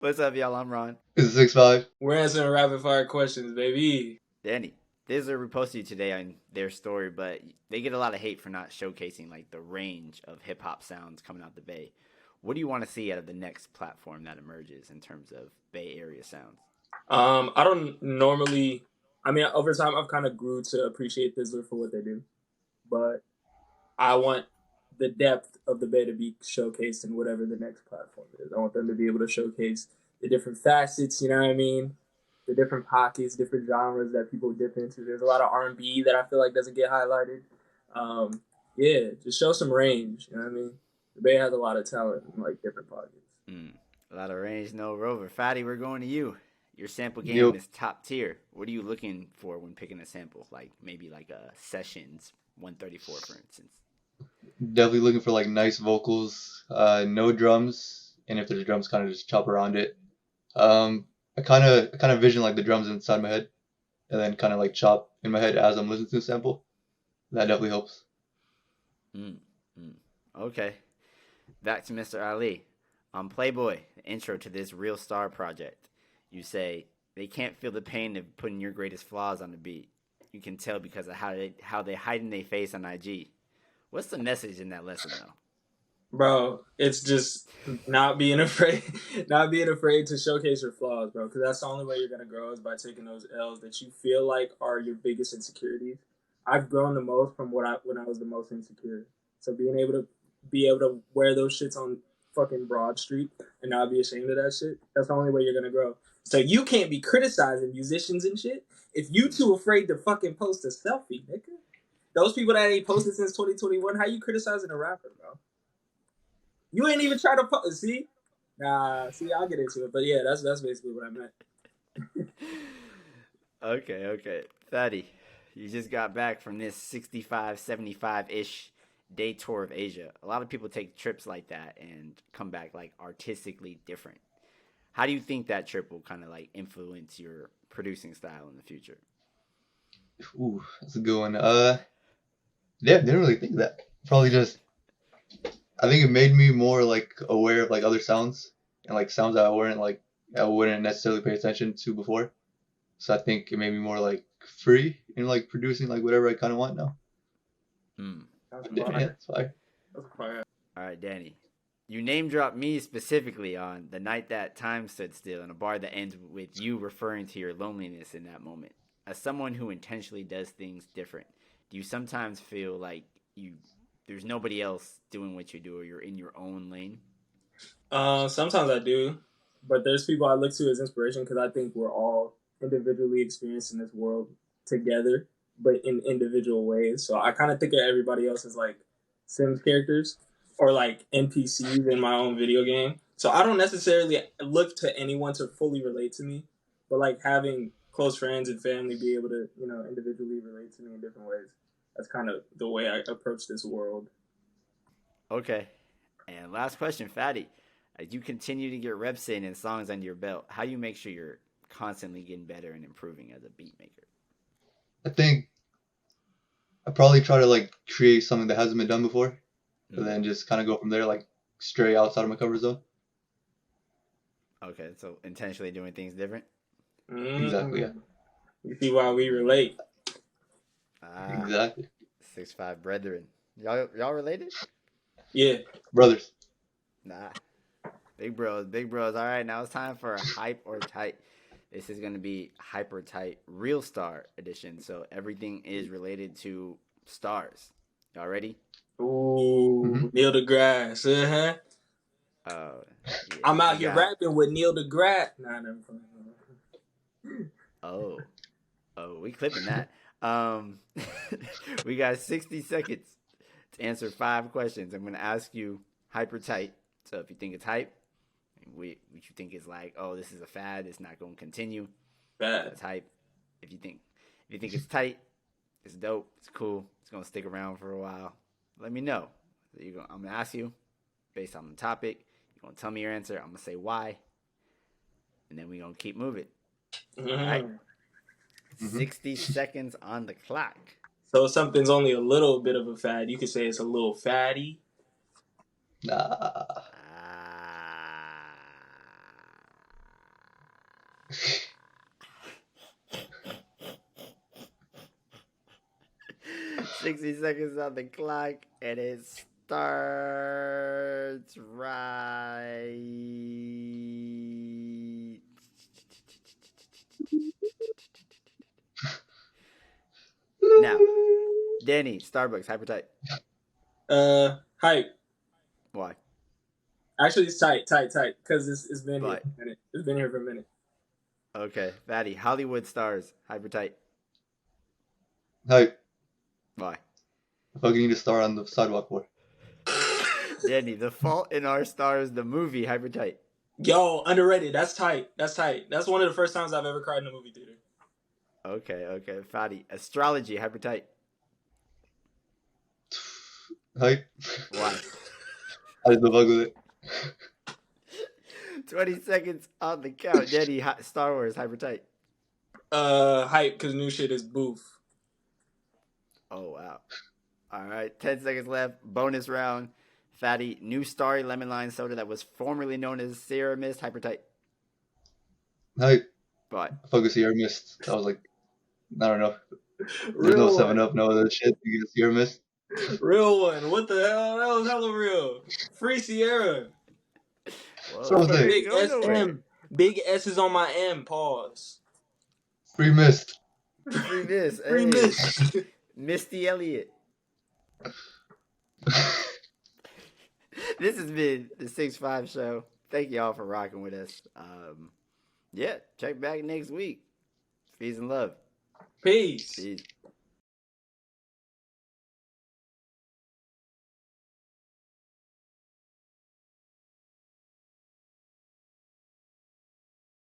What's up, y'all? I'm Ron. This is 6 5. We're answering rapid fire questions, baby. Danny. Thizzler reposted you today on their story, but they get a lot of hate for not showcasing like the range of hip hop sounds coming out the Bay. What do you want to see out of the next platform that emerges in terms of Bay Area sounds? I don't normally. I mean, over time, I've kind of grew to appreciate Thizzler for what they do, but I want the depth of the Bay to be showcased in whatever the next platform is. I want them to be able to showcase the different facets. You know what I mean? The different pockets, different genres that people dip into. There's a lot of R&B that I feel like doesn't get highlighted. Yeah, just show some range. You know what I mean? The Bay has a lot of talent in like different pockets. A lot of range, no rover. Fadi, we're going to you. Your sample game Yep. is top tier. What are you looking for when picking a sample? Like maybe like a Sessions 134, for instance. Definitely looking for like nice vocals, no drums, and if there's drums, kind of just chop around it. I kind of vision like the drums inside my head, and then kind of like chop in my head as I'm listening to the sample. That definitely helps. Mm, mm. Okay. Back to Mr. Ali. On Playboy, the intro to this Real Star project, you say, they can't feel the pain of putting your greatest flaws on the beat. You can tell because of how they hide in their face on IG. What's the message in that lesson, though? Bro, it's just not being afraid, not being afraid to showcase your flaws, bro. Because that's the only way you're gonna grow is by taking those L's that you feel like are your biggest insecurities. I've grown the most from when I was the most insecure. So being able to wear those shits on fucking Broad Street and not be ashamed of that shit. That's the only way you're gonna grow. So you can't be criticizing musicians and shit if you too afraid to fucking post a selfie, nigga. Those people that ain't posted since 2021, how you criticizing a rapper, bro? You ain't even try to post. See? Nah, see, I'll get into it. But yeah, that's basically what I meant. Okay. Thaddy, you just got back from this 65, 75-ish day tour of Asia. A lot of people take trips like that and come back like artistically different. How do you think that trip will kind of like influence your producing style in the future? Ooh, that's a good one. Yeah, didn't really think that. Probably just, I think it made me more like aware of like other sounds and like sounds that I wouldn't necessarily pay attention to before. So I think it made me more like free in like producing like whatever I kind of want now. Hmm. That's Yeah, fire. it's fire. That's fire. All right, Danny. You name dropped me specifically on the night that time stood still in a bar that ends with you referring to your loneliness in that moment. As someone who intentionally does things different, do you sometimes feel like there's nobody else doing what you do or you're in your own lane? Sometimes I do, but there's people I look to as inspiration because I think we're all individually experiencing this world together, but in individual ways. So I kind of think of everybody else as like Sims characters or like NPCs in my own video game. So I don't necessarily look to anyone to fully relate to me, but like having close friends and family be able to, individually relate to me in different ways. That's kind of the way I approach this world. Okay. And last question, Fatty. As you continue to get reps in and songs under your belt, how do you make sure you're constantly getting better and improving as a beat maker? I think I probably try to like create something that hasn't been done before, and then just kind of go from there, like stray outside of my comfort zone. Okay, so intentionally doing things different. Exactly, yeah. You see why we relate. Exactly. 6'5" brethren. Y'all related? Yeah. Brothers. Nah. Big bros. All right, now it's time for a hype or tight. This is going to be hyper tight real star edition. So everything is related to stars. Y'all ready? Ooh, Neil deGrasse. Uh-huh. Yeah, I'm out here rapping with Neil deGrasse. Nah, never mind. Oh, we clipping that. We got 60 seconds to answer 5 questions. I'm going to ask you hyper tight. So if you think it's hype, what you think is like, oh, this is a fad, it's not going to continue. Bad. It's hype. If you think it's tight, it's dope, it's cool, it's going to stick around for a while, let me know. I'm going to ask you based on the topic. You're going to tell me your answer. I'm going to say why. And then we're going to keep moving. All right? 60 seconds on the clock. So if something's only a little bit of a fad, you could say it's a little fatty. Nah. $60 on the clock, and it starts right now. Danny, Starbucks, hypertype. Hype. Why? Actually, it's tight, because it's been here But for a minute. It's been here for a minute. okay, Fadi, Hollywood stars, hypertype. Hype. Why? I fucking need a star on the sidewalk for. Danny, The Fault in Our Stars, the movie, hypertype. Yo, underrated. That's tight. That's one of the first times I've ever cried in a movie theater. Okay. Fadi, astrology, hypertype. Hype. Why? I just don't fuck with it. 20 seconds on the count. Danny, Star Wars, hypertype. Hype, because new shit is boof. Oh, wow. All right, 10 seconds left. Bonus round. Fadi, new Starry Lemon Lime Soda that was formerly known as Sierra Mist, hypertype. Hype. Why? I fuck with Sierra Mist. That was like, I don't know. There's Real no one. 7-Up, no other shit. You get Sierra Mist. Real one. What the hell? That was hella real. Free Sierra. Well, So was Big go nowhere. SM. Big S is on my M. Pause. Free Mist. Free Mist. Free Hey. Mist. Misty Elliott. This has been the 6-5 show. Thank y'all for rocking with us. Yeah, check back next week. Peace and love. Peace. Peace.